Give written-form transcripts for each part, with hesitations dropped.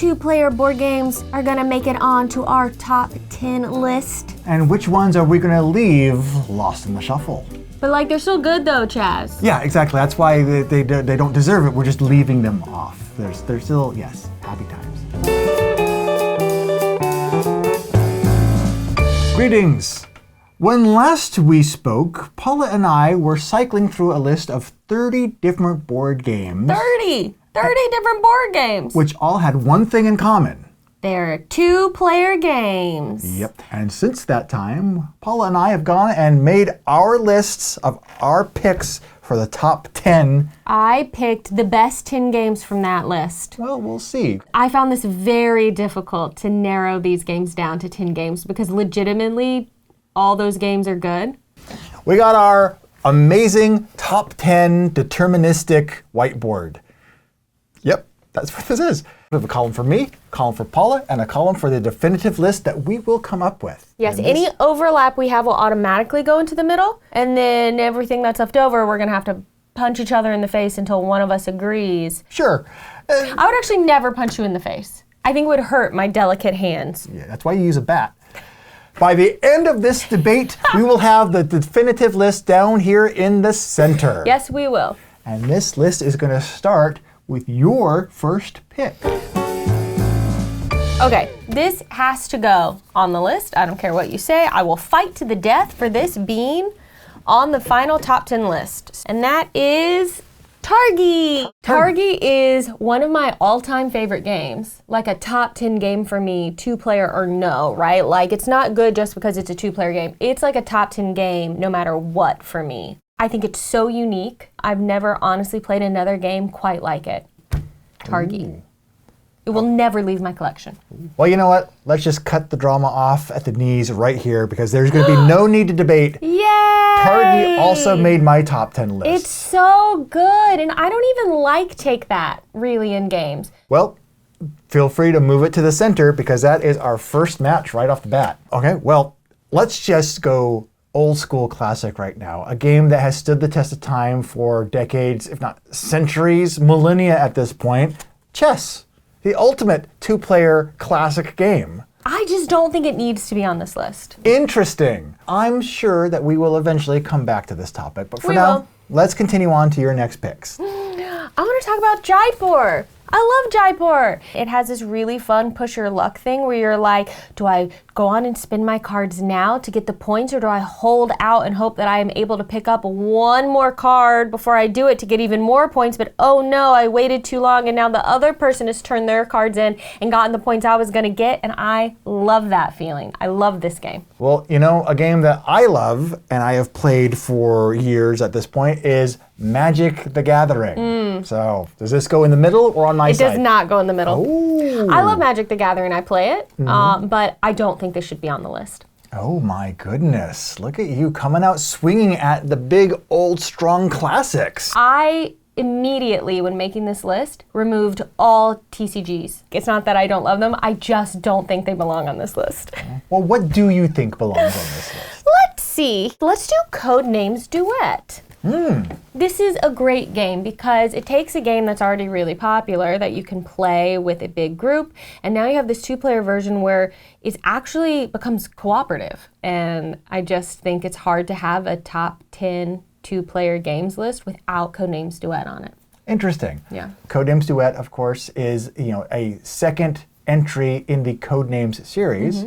two-player board games are gonna make it onto our top 10 list? And which ones are we gonna leave lost in the shuffle? But like, they're still good though, Chaz. Yeah, exactly. That's why they don't deserve it. We're just leaving them off. They're still, yes, happy times. Greetings. When last we spoke, Paula and I were cycling through a list of 30 different board games. 30 different board games. Which all had one thing in common. They're two-player games. Yep. And since that time, Paula and I have gone and made our lists of our picks for the top 10. I picked the best 10 games from that list. Well, we'll see. I found this very difficult to narrow these games down to 10 games because legitimately, all those games are good. We got our amazing top 10 deterministic whiteboard. Yep, that's what this is. We have a column for me, a column for Paula, and a column for the definitive list that we will come up with. Yes, any overlap we have will automatically go into the middle, and then everything that's left over, we're gonna have to punch each other in the face until one of us agrees. Sure. I would actually never punch you in the face. I think it would hurt my delicate hands. Yeah, that's why you use a bat. By the end of this debate, we will have the definitive list down here in the center. Yes, we will. And this list is gonna start with your first pick. Okay, this has to go on the list. I don't care what you say. I will fight to the death for this being on the final top 10 list. And that is Targi. Targi is one of my all-time favorite games. Like a top 10 game for me, two-player or no, right? Like it's not good just because it's a two-player game. It's like a top 10 game no matter what for me. I think it's so unique. I've never honestly played another game quite like it. Targi. Ooh. It will never leave my collection. Well, you know what? Let's just cut the drama off at the knees right here because there's going to be no need to debate. Yay! Targi also made my top 10 list. It's so good, and I don't even like Take That really in games. Well, feel free to move it to the center because that is our first match right off the bat. Okay, well, let's just go old school classic right now. A game that has stood the test of time for decades, if not centuries, millennia at this point. Chess. The ultimate two-player classic game. I just don't think it needs to be on this list. Interesting. I'm sure that we will eventually come back to this topic, but for now, let's continue on to your next picks. I want to talk about Jaipur. I love Jaipur. It has this really fun push your luck thing where you're like, do I go on and spin my cards now to get the points, or do I hold out and hope that I am able to pick up one more card before I do it to get even more points, but oh no, I waited too long and now the other person has turned their cards in and gotten the points I was gonna get, and I love that feeling. I love this game. Well, you know, a game that I love and I have played for years at this point is Magic the Gathering. So, does this go in the middle or on my side? It does not go in the middle. Oh. I love Magic the Gathering. I play it, but I don't think this should be on the list. Oh my goodness. Look at you coming out swinging at the big, old, strong classics. I immediately, when making this list, removed all TCGs. It's not that I don't love them. I just don't think they belong on this list. Well, what do you think belongs on this list? Let's see. Let's do Codenames Duet. This is a great game because it takes a game that's already really popular that you can play with a big group, and now you have this two-player version where it actually becomes cooperative. And I just think it's hard to have a top 10 two-player games list without Codenames Duet on it. Interesting. Yeah. Codenames Duet, of course, is a second entry in the Codenames series,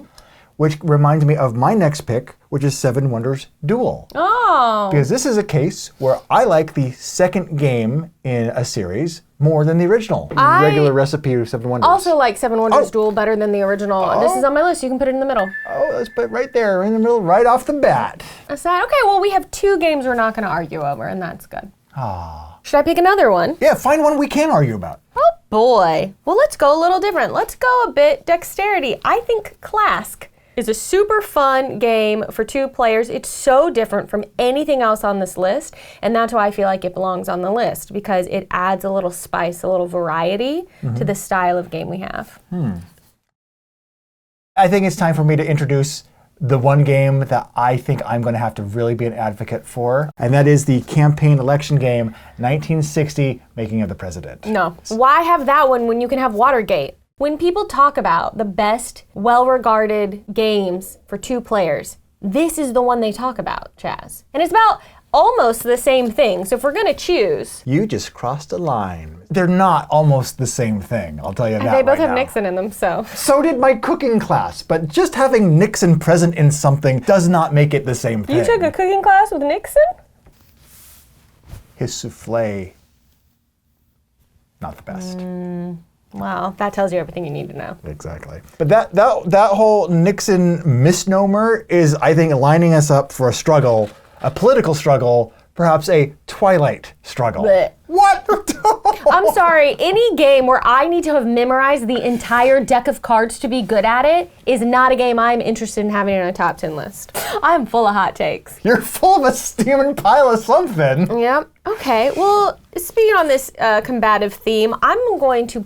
which reminds me of my next pick, which is Seven Wonders Duel. Oh. Because this is a case where I like the second game in a series more than the original. Regular recipe of Seven Wonders. Also like Seven Wonders Duel better than the original. This is on my list. You can put it in the middle. Oh, let's put it right there in the middle, right off the bat. That's that. Okay, well, we have two games we're not going to argue over, and that's good. Ah. Should I pick another one? Yeah, find one we can argue about. Oh, boy. Well, let's go a little different. Let's go a bit dexterity. I think Clask is a super fun game for two players. It's so different from anything else on this list, and that's why I feel like it belongs on the list, because it adds a little spice, a little variety to the style of game we have. I think it's time for me to introduce the one game that I think I'm going to have to really be an advocate for, and that is the campaign election game, 1960, Making of the President. No. Why have that one when you can have Watergate? When people talk about the best, well-regarded games for 2 players, this is the one they talk about, Chaz. And it's about almost the same thing. So if we're going to choose... You just crossed a line. They're not almost the same thing, I'll tell you that They both right have now. Nixon in them, so... So did my cooking class, but just having Nixon present in something does not make it the same thing. You took a cooking class with Nixon? His souffle, not the best. Wow, that tells you everything you need to know. Exactly. But that whole Nixon misnomer is, I think, lining us up for a struggle, a political struggle, perhaps a Twilight struggle. Blech. What? I'm sorry, any game where I need to have memorized the entire deck of cards to be good at it is not a game I'm interested in having on a top 10 list. I'm full of hot takes. You're full of a steaming pile of something. Yep. Okay, well, speaking on this combative theme, I'm going to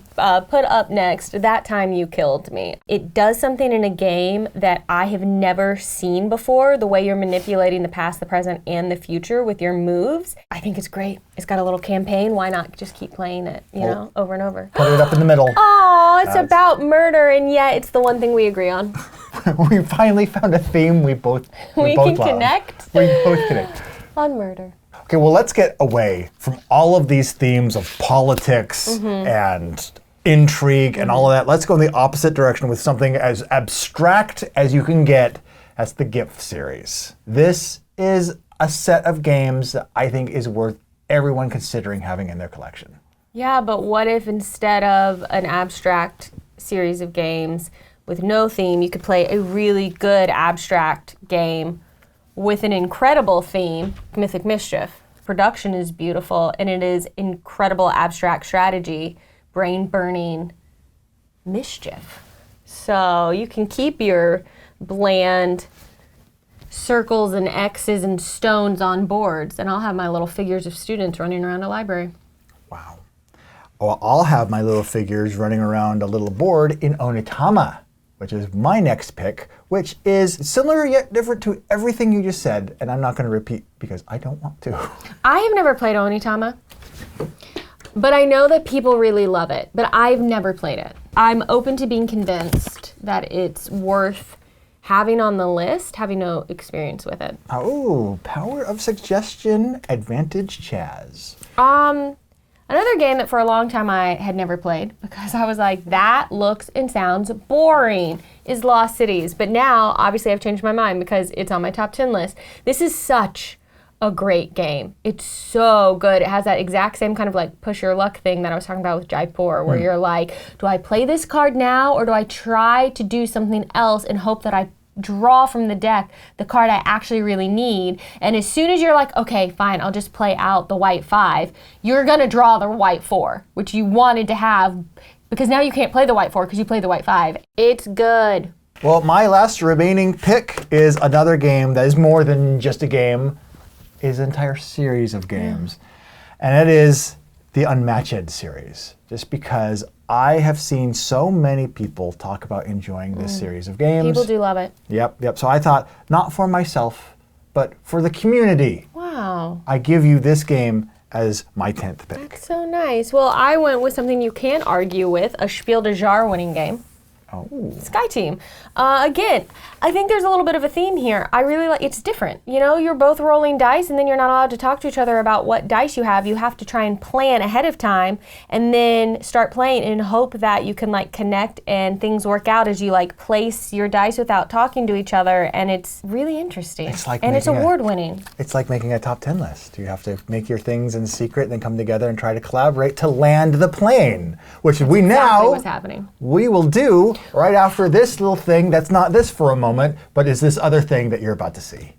put up next That Time You Killed Me. It does something in a game that I have never seen before, the way you're manipulating the past, the present, and the future with your moves. I think it's great. It's got a little campaign. Why not just keep playing it, you know, over and over? Put it up in the middle. Oh, it's about murder, and yet it's the one thing we agree on. We finally found a theme we both We both can love. connect. We both connect. On murder. Okay, well, let's get away from all of these themes of politics and intrigue and all of that. Let's go in the opposite direction with something as abstract as you can get. That's the GIF series. This is a set of games that I think is worth everyone considering having in their collection. Yeah, but what if instead of an abstract series of games with no theme, you could play a really good abstract game with an incredible theme, Mythic Mischief. Production is beautiful, and it is incredible abstract strategy, brain-burning mischief. So you can keep your bland circles and X's and stones on boards, and I'll have my little figures of students running around a library. Wow. Well, I'll have my little figures running around a little board in Onitama, which is my next pick, which is similar yet different to everything you just said, and I'm not going to repeat because I don't want to. I have never played Onitama, but I know that people really love it, but I've never played it. I'm open to being convinced that it's worth having on the list, having no experience with it. Oh, power of suggestion, advantage Chaz. Another game that for a long time I had never played because I was like, that looks and sounds boring, is Lost Cities. But now, obviously, I've changed my mind because it's on my top 10 list. This is such a great game. It's so good. It has that exact same kind of like push your luck thing that I was talking about with Jaipur, where you're like, do I play this card now or do I try to do something else and hope that I draw from the deck the card I actually really need? And as soon as you're like, okay, fine, I'll just play out the white 5, you're gonna draw the white 4, which you wanted to have, because now you can't play the white 4 because you played the white 5. It's good. Well, my last remaining pick is another game that is more than just a game, it is an entire series of games. And it is the Unmatched series, just because I have seen so many people talk about enjoying this series of games. People do love it. Yep. So I thought, not for myself, but for the community, Wow. I give you this game as my 10th pick. That's so nice. Well, I went with something you can't argue with, a Spiel des Jahres winning game. Oh. Sky Team. Again, I think there's a little bit of a theme here. I really like, it's different. You know, you're both rolling dice and then you're not allowed to talk to each other about what dice you have. You have to try and plan ahead of time and then start playing and hope that you can like connect and things work out as you like place your dice without talking to each other. And it's really interesting. It's like and it's making award winning. It's like making a top 10 list. You have to make your things in secret, then come together and try to collaborate to land the plane, which we Exactly now, what's happening. we will do right after this little thing that's not this for a moment, but is this other thing that you're about to see.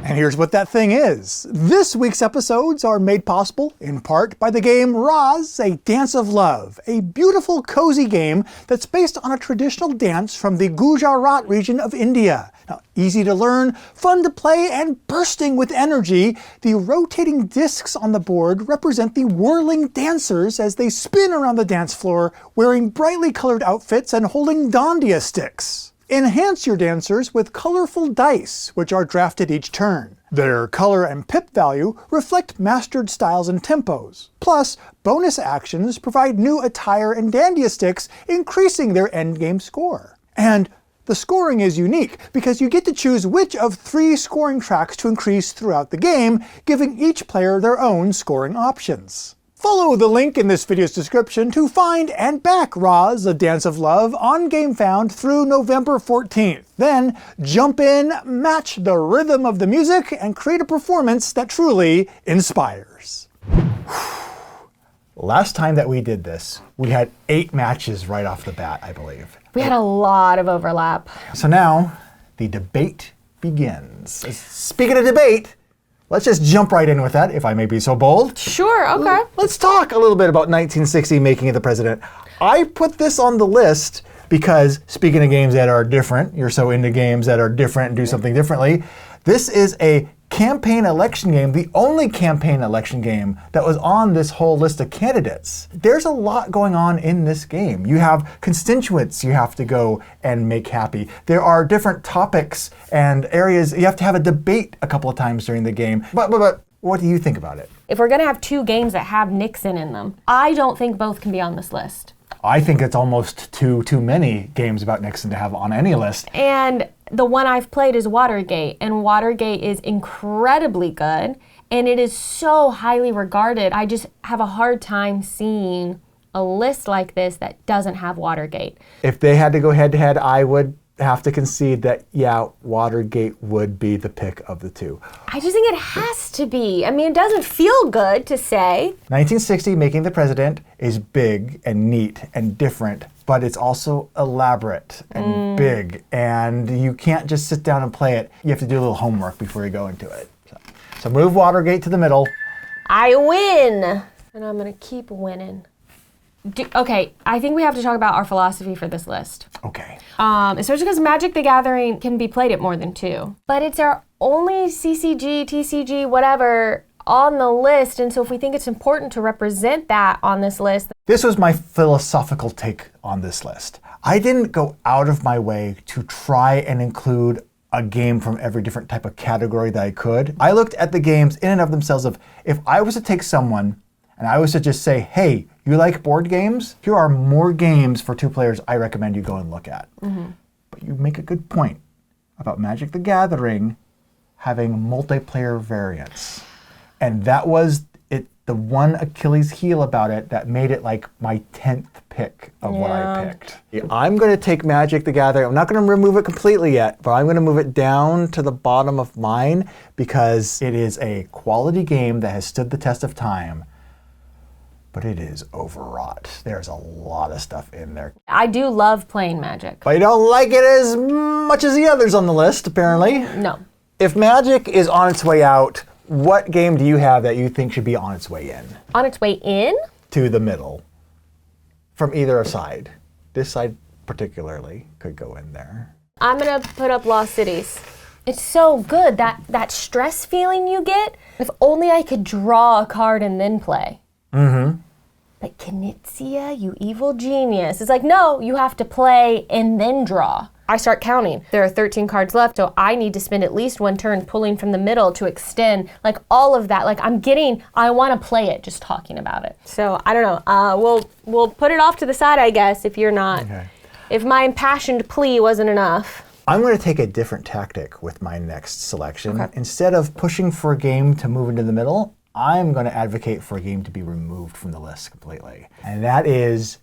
And here's what that thing is. This week's episodes are made possible in part by the game Raas, A Dance of Love, a beautiful, cozy game that's based on a traditional dance from the Gujarat region of India. Now, easy to learn, fun to play, and bursting with energy, the rotating discs on the board represent the whirling dancers as they spin around the dance floor, wearing brightly colored outfits and holding dandiya sticks. Enhance your dancers with colorful dice, which are drafted each turn. Their color and pip value reflect mastered styles and tempos. Plus, bonus actions provide new attire and dandia sticks, increasing their endgame score. And the scoring is unique because you get to choose which of 3 scoring tracks to increase throughout the game, giving each player their own scoring options. Follow the link in this video's description to find and back Raas, A Dance of Love on GameFound through November 14th. Then jump in, match the rhythm of the music, and create a performance that truly inspires. Last time that we did this, we had 8 matches right off the bat, I believe. We had a lot of overlap. So now, the debate begins. Speaking of debate, let's just jump right in with that, if I may be so bold. Sure, okay. Let's talk a little bit about 1960 Making of the President. I put this on the list because, speaking of games that are different, you're so into games that are different and do something differently, this is a campaign election game, the only campaign election game that was on this whole list of candidates. There's a lot going on in this game. You have constituents you have to go and make happy. There are different topics and areas. You have to have a debate a couple of times during the game. But what do you think about it? If we're gonna have 2 games that have Nixon in them, I don't think both can be on this list. I think it's almost too many games about Nixon to have on any list. And the one I've played is Watergate, and Watergate is incredibly good, and it is so highly regarded. I just have a hard time seeing a list like this that doesn't have Watergate. If they had to go head-to-head, I would have to concede that, yeah, Watergate would be the pick of the 2. I just think it has to be. I mean, it doesn't feel good to say. 1960 Making the President is big and neat and different, but it's also elaborate and big, and you can't just sit down and play it. You have to do a little homework before you go into it. So move Watergate to the middle. I win, and I'm gonna keep winning. Okay, I think we have to talk about our philosophy for this list. Okay. Especially because Magic the Gathering can be played at more than 2. But it's our only CCG, TCG, whatever, on the list, and so if we think it's important to represent that on this list. This was my philosophical take on this list. I didn't go out of my way to try and include a game from every different type of category that I could. I looked at the games in and of themselves of, if I was to take someone and I was to just say, hey, you like board games? Here are more games for 2 players I recommend you go and look at. But you make a good point about Magic the Gathering having multiplayer variants. And that was the one Achilles heel about it that made it like my 10th pick of what I picked. I'm going to take Magic the Gathering. I'm not going to remove it completely yet, but I'm going to move it down to the bottom of mine because it is a quality game that has stood the test of time. But it is overwrought. There's a lot of stuff in there. I do love playing Magic. But you don't like it as much as the others on the list, apparently. No. If Magic is on its way out, what game do you have that you think should be on its way in? On its way in? To the middle. From either side. This side particularly could go in there. I'm gonna put up Lost Cities. It's so good, that stress feeling you get. If only I could draw a card and then play. But Knizia, you evil genius. It's like, no, you have to play and then draw. I start counting. There are 13 cards left, so I need to spend at least 1 turn pulling from the middle to extend, like all of that. Like I want to play it just talking about it. So I don't know. We'll put it off to the side, I guess, if you're not. Okay. If my impassioned plea wasn't enough. I'm going to take a different tactic with my next selection. Okay. Instead of pushing for a game to move into the middle, I'm going to advocate for a game to be removed from the list completely. And that is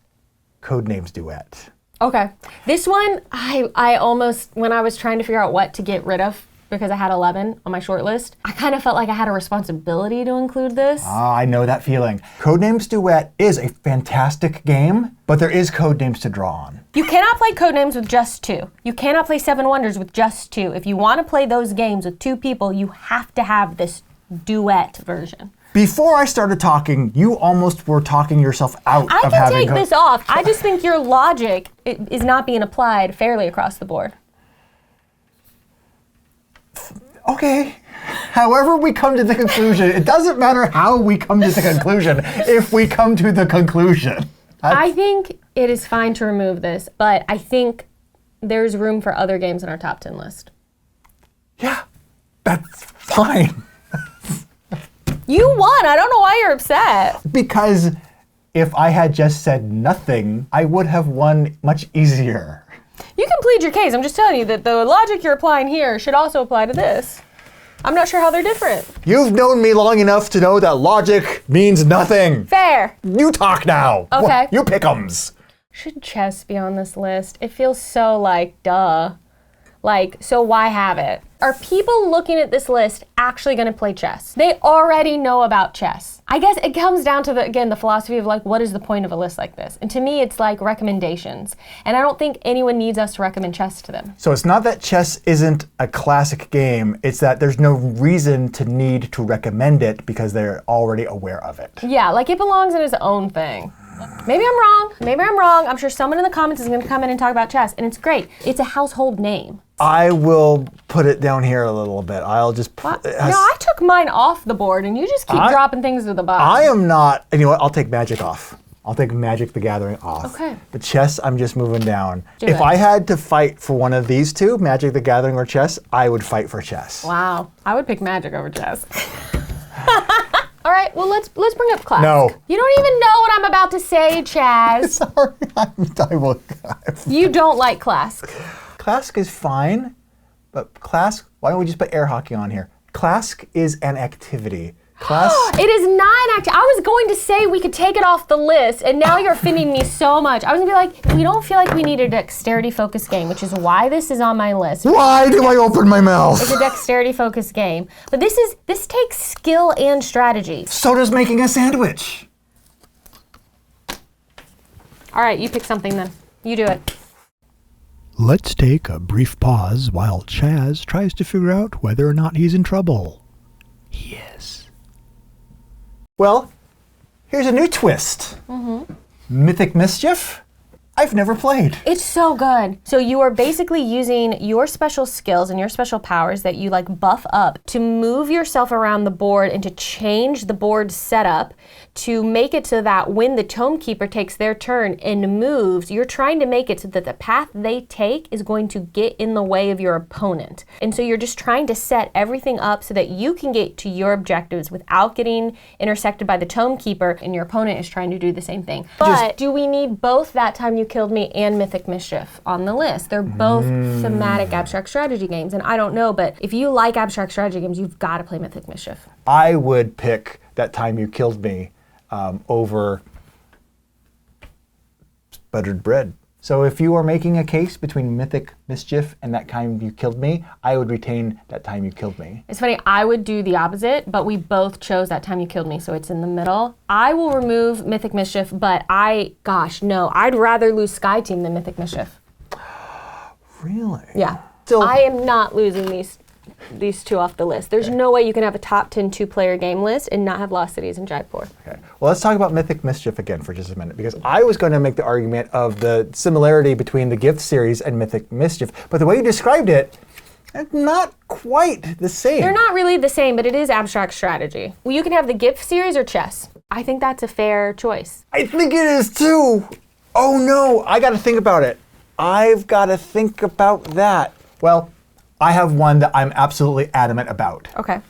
Codenames Duet. Okay. This one, I almost, when I was trying to figure out what to get rid of, because I had 11 on my short list, I kind of felt like I had a responsibility to include this. I know that feeling. Codenames Duet is a fantastic game, but there is codenames to draw on. You cannot play Codenames with just 2. You cannot play Seven Wonders with just 2. If you want to play those games with 2 people, you have to have this duet version. Before I started talking, you almost were talking yourself out of having... I can take this off. I just think your logic is not being applied fairly across the board. Okay. However we come to the conclusion, it doesn't matter how we come to the conclusion if we come to the conclusion. I think it is fine to remove this, but I think there's room for other games in our top 10 list. Yeah. That's fine. You won. I don't know why you're upset. Because if I had just said nothing, I would have won much easier. You can plead your case. I'm just telling you that the logic you're applying here should also apply to this. I'm not sure how they're different. You've known me long enough to know that logic means nothing. Fair. You talk now. Okay. You pick'ems. Should chess be on this list? It feels so like, duh. Like, so why have it? Are people looking at this list actually going to play chess? They already know about chess. I guess it comes down to, the philosophy of like, what is the point of a list like this? And to me, it's like recommendations. And I don't think anyone needs us to recommend chess to them. So it's not that chess isn't a classic game, it's that there's no reason to need to recommend it because they're already aware of it. Yeah, like it belongs in its own thing. Maybe I'm wrong. Maybe I'm wrong. I'm sure someone in the comments is going to come in and talk about chess, and it's great. It's a household name. I will put it down here a little bit. I'll just put No, I took mine off the board, and you just keep dropping things to the bottom. I am not, and you know what? I'll take Magic off. I'll take Magic the Gathering off. Okay. But chess, I'm just moving down. Do if it. I had to fight for one of these two, Magic the Gathering or chess, I would fight for chess. Wow. I would pick Magic over chess. All right, well, let's bring up Clask. No. You don't even know what I'm about to say, Chaz. Sorry, I will. You don't like Clask. Clask is fine, but Clask, why don't we just put air hockey on here? Clask is an activity. Clask. It is not an activity. I was going to say we could take it off the list, and now you're offending me so much. I was gonna be like, we don't feel like we need a dexterity-focused game, which is why this is on my list. Why do I open my mouth? It's a dexterity-focused game. But this takes skill and strategy. So does making a sandwich. All right, you pick something then. You do it. Let's take a brief pause while Chaz tries to figure out whether or not he's in trouble. He is. Well, here's a new twist. Mythic Mischief? I've never played. It's so good. So you are basically using your special skills and your special powers that you like buff up to move yourself around the board and to change the board setup to make it so that when the Tome Keeper takes their turn and moves, you're trying to make it so that the path they take is going to get in the way of your opponent. And so you're just trying to set everything up so that you can get to your objectives without getting intersected by the Tome Keeper, and your opponent is trying to do the same thing. But do we need both That Time You Killed Me and Mythic Mischief on the list? They're both thematic abstract strategy games, and I don't know, but if you like abstract strategy games, you've got to play Mythic Mischief. I would pick That Time You Killed Me over Buttered Bread. So if you are making a case between Mythic Mischief and That Time You Killed Me, I would retain That Time You Killed Me. It's funny, I would do the opposite, but we both chose That Time You Killed Me, so it's in the middle. I will remove Mythic Mischief, but I'd rather lose Sky Team than Mythic Mischief. Really? Yeah. Still, I am not losing these two off the list. There's no way you can have a top 10 two-player game list and not have Lost Cities and Jaipur. Okay. Well, let's talk about Mythic Mischief again for just a minute, because I was going to make the argument of the similarity between the Gift series and Mythic Mischief, but the way you described it, it's not quite the same. They're not really the same, but it is abstract strategy. Well, you can have the Gift series or chess. I think that's a fair choice. I think it is too. Oh no, I got to think about it. I've got to think about that. Well, I have one that I'm absolutely adamant about. Okay.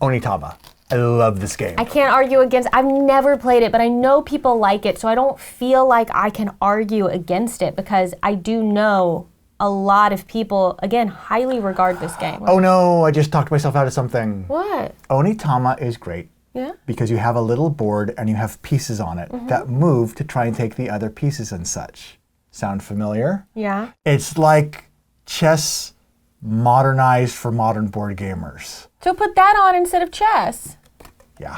Onitama. I love this game. I can't argue against. I've never played it, but I know people like it, so I don't feel like I can argue against it because I do know a lot of people, again, highly regard this game. Oh no, I just talked myself out of something. What? Onitama is great. Yeah? Because you have a little board and you have pieces on it that move to try and take the other pieces and such. Sound familiar? Yeah. It's like chess modernized for modern board gamers. So put that on instead of chess. Yeah.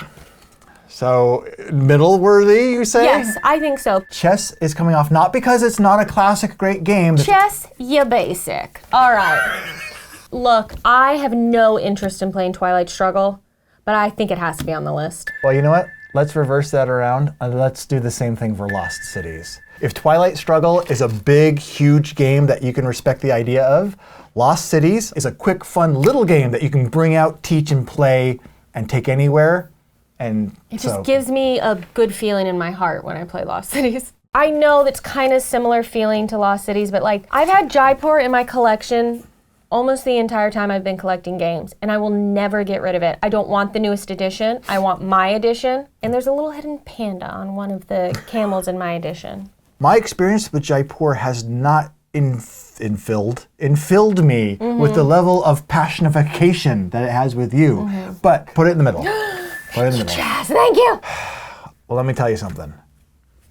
So, middle worthy, you say? Yes, I think so. Chess is coming off not because it's not a classic great game. Chess, you basic. All right. Look, I have no interest in playing Twilight Struggle, but I think it has to be on the list. Well, you know what? Let's reverse that around and let's do the same thing for Lost Cities. If Twilight Struggle is a big, huge game that you can respect the idea of, Lost Cities is a quick, fun little game that you can bring out, teach, and play and take anywhere. And it just gives me a good feeling in my heart when I play Lost Cities. I know that's kind of similar feeling to Lost Cities, but like I've had Jaipur in my collection almost the entire time I've been collecting games, and I will never get rid of it. I don't want the newest edition. I want my edition. And there's a little hidden panda on one of the camels in my edition. My experience with Jaipur has not infilled me with the level of passionification that it has with you. But put it in the middle. Put it in the middle. Chaz, thank you. Well, let me tell you something.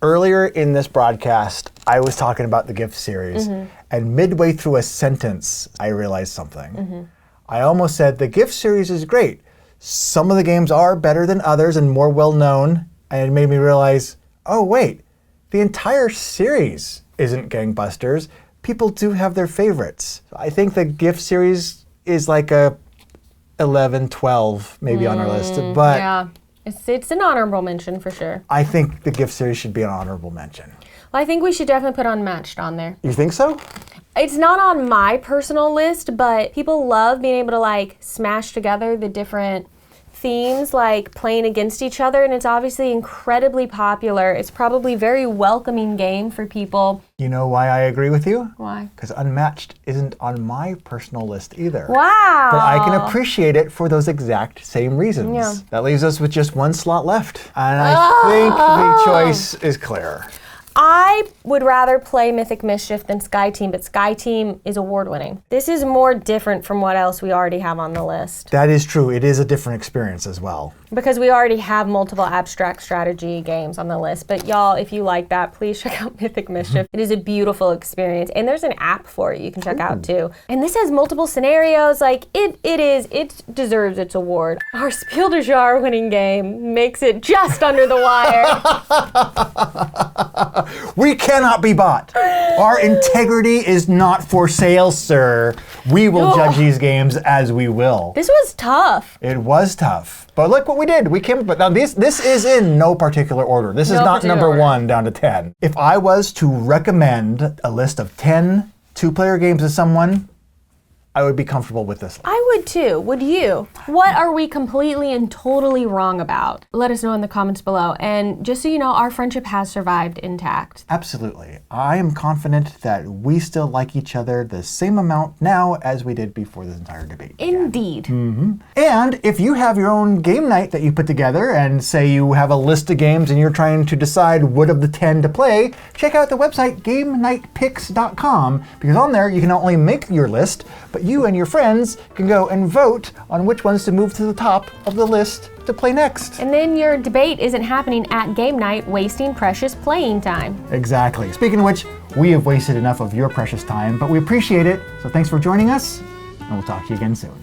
Earlier in this broadcast, I was talking about the gift series, and midway through a sentence, I realized something. I almost said the gift series is great. Some of the games are better than others and more well-known, and it made me realize, oh wait, the entire series isn't gangbusters. People do have their favorites. I think the gift series is like a 11, 12 maybe on our list, but Yeah, it's an honorable mention for sure. I think the gift series should be an honorable mention. Well, I think we should definitely put Unmatched on there. You think so? It's not on my personal list, but people love being able to like smash together the different themes, like playing against each other, and it's obviously incredibly popular. It's probably a very welcoming game for people. You know why I agree with you? Why? Because Unmatched isn't on my personal list either. Wow. But I can appreciate it for those exact same reasons. Yeah. That leaves us with just one slot left. And I think the choice is clear. I would rather play Mythic Mischief than Sky Team, but Sky Team is award-winning. This is more different from what else we already have on the list. That is true. It is a different experience as well. Because we already have multiple abstract strategy games on the list. But y'all, if you like that, please check out Mythic Mischief. It is a beautiful experience. And there's an app for it you can check out too. And this has multiple scenarios. Like, it deserves its award. Our Spiel des Jahres winning game makes it just under the wire. We cannot be bought. Our integrity is not for sale, sir. We will judge these games as we will. This was tough. It was tough. But look what we did. We came, but now this is in no particular order. This is No not particular number order. 1 down to 10. If I was to recommend a list of 10 two-player games to someone, I would be comfortable with this. I would too. Would you? What are we completely and totally wrong about? Let us know in the comments below. And just so you know, our friendship has survived intact. Absolutely. I am confident that we still like each other the same amount now as we did before this entire debate. Indeed. And if you have your own game night that you put together and say you have a list of games and you're trying to decide what of the 10 to play, check out the website GameNightPicks.com, because on there you can not only make your list, but you and your friends can go and vote on which ones to move to the top of the list to play next. And then your debate isn't happening at game night, wasting precious playing time. Exactly. Speaking of which, we have wasted enough of your precious time, but we appreciate it. So thanks for joining us, and we'll talk to you again soon.